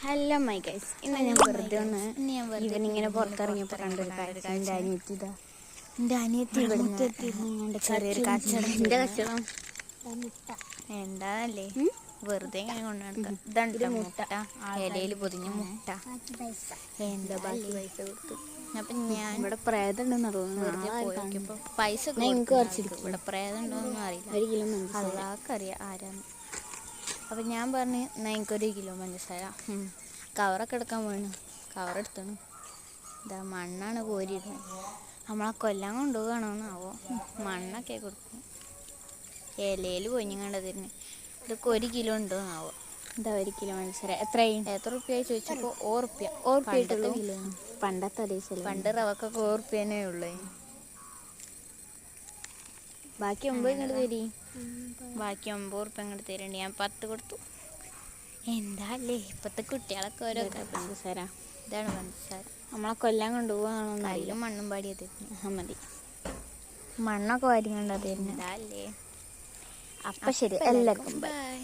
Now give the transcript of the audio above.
Hello my guys, ഇന്ന് ഞാൻ വെറുതെ ഒന്ന് ഇവനിങ്ങനെ പുറത്തിറങ്ങിയപ്പോൾ കണ്ടൊരു കാഴ്ച. എൻ്റെ അനിയത്തി ഇവിടുന്ന് ചെറിയൊരു കച്ചവടം. എൻ്റെ കച്ചവടം എന്താണല്ലേ വെറുതെ ഇങ്ങനെ കൊണ്ടു നടക്കാം. ഇതാണ് മുട്ട, ഇലയിൽ പൊതിഞ്ഞ മുട്ട. എന്താ ബാക്കി പൈസ കൊടുത്തു. അപ്പൊ ഞാൻ ഇവിടെ പ്രേതം ഉണ്ടെന്ന് വെറുതെ പോയി നോക്കിയപ്പോൾ പൈസ ഇവിടെ പ്രേതം ഉണ്ടോന്നും അറിയില്ല. അല്ലാക്കറിയാം ആരാന്ന്. അപ്പം ഞാൻ പറഞ്ഞു എന്നാൽ എനിക്കൊരു കിലോ പഞ്ചസാര. കവറൊക്കെ എടുക്കാൻ പോയിന്, കവറെടുത്താണ്. ഇതാ മണ്ണാണ് കോരിയിടുന്നത്. നമ്മളെ കൊല്ലാൻ കൊണ്ടുപോകണമെന്നാവോ. മണ്ണൊക്കെ കൊടുക്കും. ഇലയിൽ പൊഞ്ഞിങ്ങണ്ടതിന് ഇതൊക്കെ 1 കിലോ ഉണ്ടോന്നാവോ. ഇതാ 1 കിലോ പഞ്ചസാര എത്ര റുപ്യ ചോദിച്ചപ്പോൾ 1 റുപ്യ. പണ്ടത്തെ അതേ ചില. പണ്ട് റവക്കൊക്കെ 1 റുപ്യനേ ഉള്ളൂ. ബാക്കി 9 ഇങ്ങോട്ട് തരി. ബാക്കി 9 റുപ്യ ഇങ്ങോട്ട് തരേണ്ടി. ഞാൻ 10 കൊടുത്തു. എന്താ അല്ലേ ഇപ്പോഴത്തെ കുട്ടികളൊക്കെ ഓരോ പഞ്ചസാര. ഇതാണ് പഞ്ചസാര. നമ്മളെ കൊല്ലാൻ കൊണ്ടുപോകണമെന്ന് കയ്യിലും മണ്ണും പാടിയാ തരുന്നു. മതി. മണ്ണൊക്കെ വാരി കണ്ടാ തരുന്നു. അപ്പം ശരി, എല്ലാവർക്കും ബൈ.